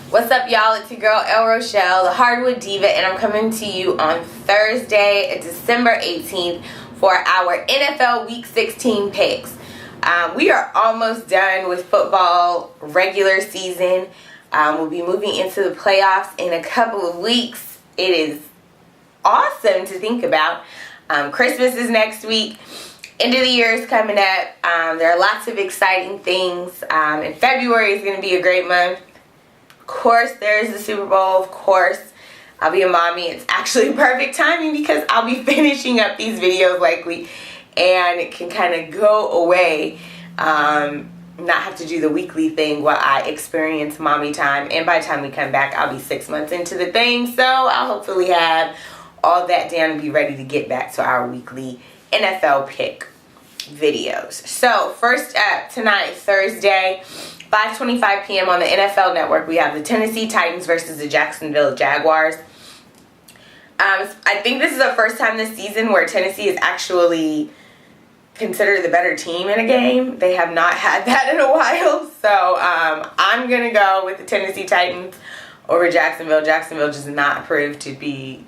What's up, y'all? It's your girl El Rochelle, the Hardwood Diva, and I'm coming to you on Thursday, December 18th for our NFL Week 16 picks. We are almost done with football regular season. We'll be moving into the playoffs in a couple of weeks. It is awesome to think about. Christmas is next week. End of the year is coming up. There are lots of exciting things. And February is going to be a great month. Of course, there's the Super Bowl. Of course, I'll be a mommy. It's actually perfect timing because I'll be finishing up these videos likely. And it can kind of go away. Not have to do the weekly thing while I experience mommy time. And by the time we come back, I'll be 6 months into the thing. So I'll hopefully have all that down and be ready to get back to our weekly NFL pick videos. So first up tonight, Thursday, 5:25 p.m. on the NFL Network, we have the Tennessee Titans versus the Jacksonville Jaguars. I think this is the first time this season where Tennessee is actually considered the better team in a game. They have not had that in a while. So I'm going to go with the Tennessee Titans over Jacksonville. Jacksonville does not prove to be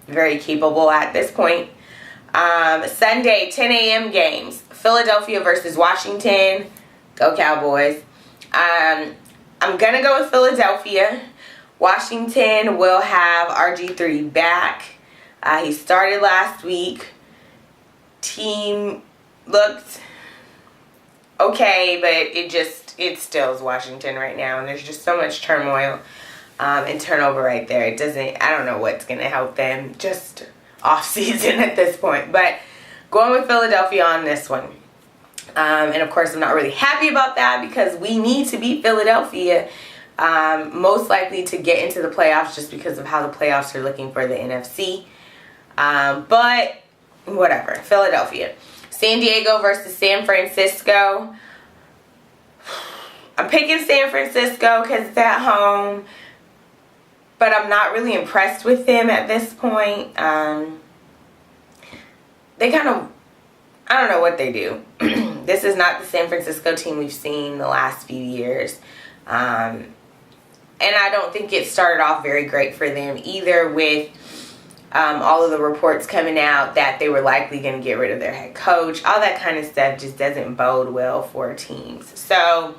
very capable at this point. Sunday, 10 a.m. games. Philadelphia versus Washington. Go Cowboys. I'm going to go with Philadelphia. Washington will have RG3 back. He started last week. Team looked okay, but it still is Washington right now. And there's just so much turmoil and turnover right there. I don't know what's going to help them just off season at this point. But going with Philadelphia on this one. And of course, I'm not really happy about that because we need to beat Philadelphia, most likely to get into the playoffs just because of how the playoffs are looking for the NFC. But whatever, Philadelphia. San Diego versus San Francisco. I'm picking San Francisco because it's at home, but I'm not really impressed with them at this point. They kind of, I don't know what they do. This is not the San Francisco team we've seen the last few years. And I don't think it started off very great for them either, with all of the reports coming out that they were likely going to get rid of their head coach. All that kind of stuff just doesn't bode well for teams. So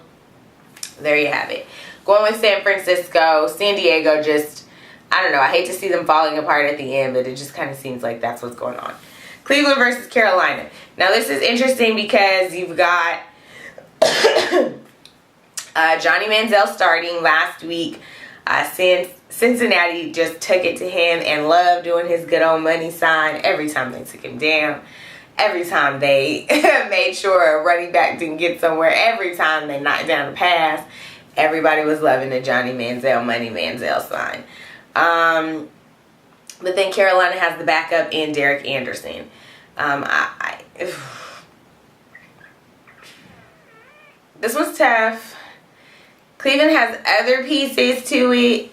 there you have it. Going with San Francisco. San Diego just, I don't know. I hate to see them falling apart at the end, but it just kind of seems like that's what's going on. Cleveland versus Carolina. Now, this is interesting because you've got Johnny Manziel starting last week. Cincinnati just took it to him and loved doing his good old money sign every time they took him down. Every time they made sure a running back didn't get somewhere. Every time they knocked down a pass. Everybody was loving the Johnny Manziel money Manziel sign. But then Carolina has the backup in Derek Anderson. This one's tough. Cleveland has other pieces to it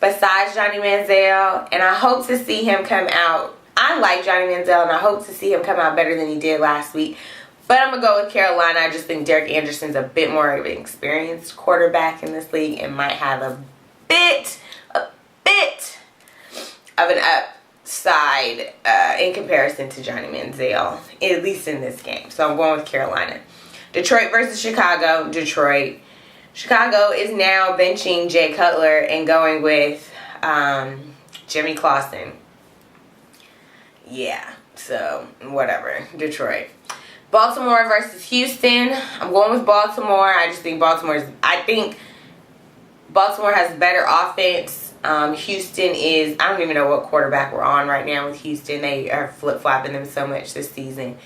besides Johnny Manziel, and I hope to see him come out. I like Johnny Manziel, and I hope to see him come out better than he did last week. But I'm going to go with Carolina. I just think Derek Anderson's a bit more of an experienced quarterback in this league and might have a bit of an upside in comparison to Johnny Manziel, at least in this game. So I'm going with Carolina. Detroit versus Chicago. Detroit. Chicago is now benching Jay Cutler and going with Jimmy Clausen. Yeah, so whatever. Detroit. Baltimore versus Houston. I'm going with Baltimore. I think Baltimore has better offense. Houston is, I don't even know what quarterback we're on right now with Houston. They are flip-flopping them so much this season.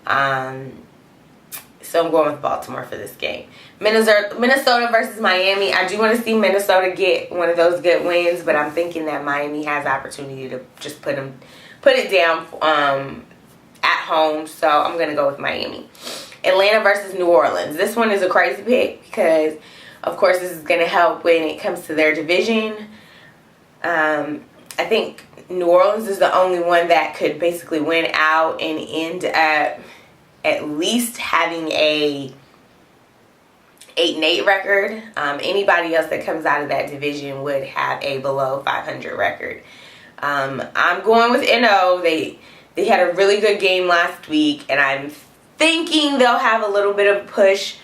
So I'm going with Baltimore for this game. Minnesota versus Miami. I do want to see Minnesota get one of those good wins, but I'm thinking that Miami has opportunity to just put it down at home. So I'm going to go with Miami. Atlanta versus New Orleans. This one is a crazy pick because, of course, this is going to help when it comes to their division. I think New Orleans is the only one that could basically win out and end up at least having a 8-8 record. Anybody else that comes out of that division would have a below 500 record. I'm going with NO. They had a really good game last week, and I'm thinking they'll have a little bit of push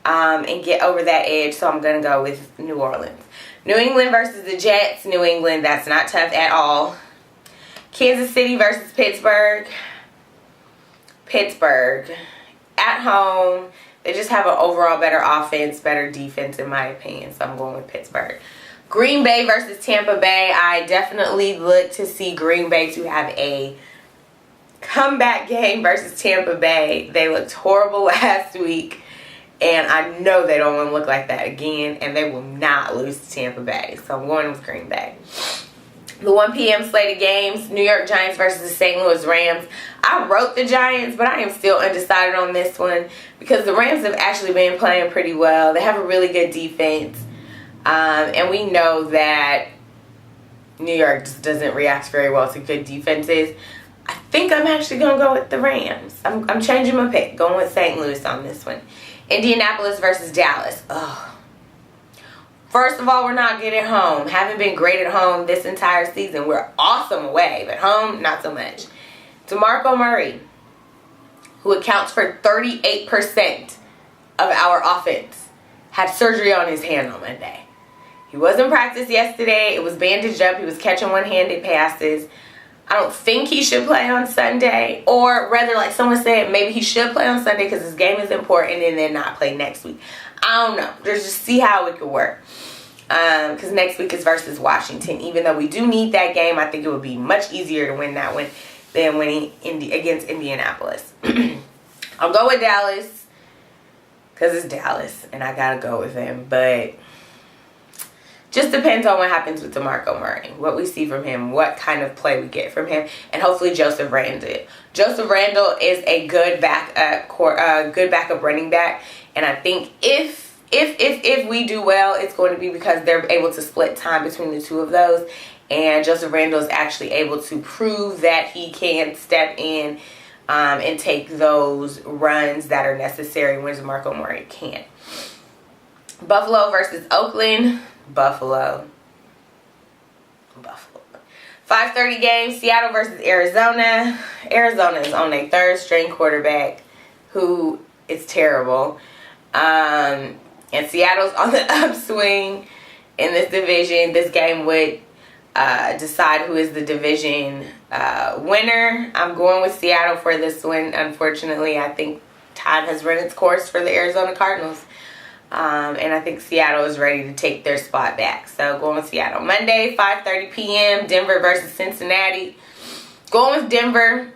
and get over that edge, so I'm going to go with New Orleans. New England versus the Jets. New England, that's not tough at all. Kansas City versus Pittsburgh. Pittsburgh. At home, they just have an overall better offense, better defense in my opinion, so I'm going with Pittsburgh. Green Bay versus Tampa Bay. I definitely look to see Green Bay to have a comeback game versus Tampa Bay. They looked horrible last week, and I know they don't want to look like that again, and they will not lose to Tampa Bay. So I'm going with Green Bay. The 1 p.m. slate of games, New York Giants versus the St. Louis Rams. I wrote the Giants, but I am still undecided on this one because the Rams have actually been playing pretty well. They have a really good defense, and we know that New York just doesn't react very well to good defenses. I think I'm actually going to go with the Rams. I'm changing my pick, going with St. Louis on this one. Indianapolis versus Dallas. Ugh. First of all, we're not good at home. Haven't been great at home this entire season. We're awesome away, but home, not so much. DeMarco Murray, who accounts for 38% of our offense, had surgery on his hand on Monday. He was in practice yesterday. It was bandaged up. He was catching one-handed passes. I don't think he should play on Sunday, or rather, like someone said, maybe he should play on Sunday because his game is important and then not play next week. I don't know. Just see how it could work. Because next week is versus Washington. Even though we do need that game, I think it would be much easier to win that one than winning against Indianapolis. I'll go with Dallas because it's Dallas and I got to go with them. But just depends on what happens with DeMarco Murray, what we see from him, what kind of play we get from him, and hopefully Joseph Randle. Joseph Randle is a good backup running back, and I think if we do well, it's going to be because they're able to split time between the two of those, and Joseph Randle is actually able to prove that he can step in and take those runs that are necessary when DeMarco Murray can't. Buffalo versus Oakland. Buffalo. 5:30 game, Seattle versus Arizona. Arizona is on their third string quarterback who is terrible. And Seattle's on the upswing in this division. This game would decide who is the division winner. I'm going with Seattle for this one. Unfortunately, I think time has run its course for the Arizona Cardinals. And I think Seattle is ready to take their spot back. So going with Seattle. Monday, 5:30 p.m., Denver versus Cincinnati. Going with Denver.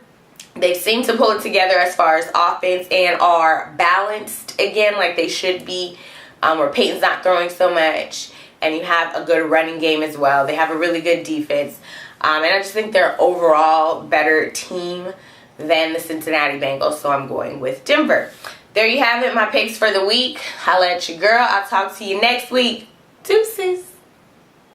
They seem to pull it together as far as offense and are balanced again like they should be. Where Peyton's not throwing so much. And you have a good running game as well. They have a really good defense. And I just think they're overall better team than the Cincinnati Bengals. So I'm going with Denver. There you have it, my picks for the week. Holla at your girl. I'll talk to you next week. Deuces.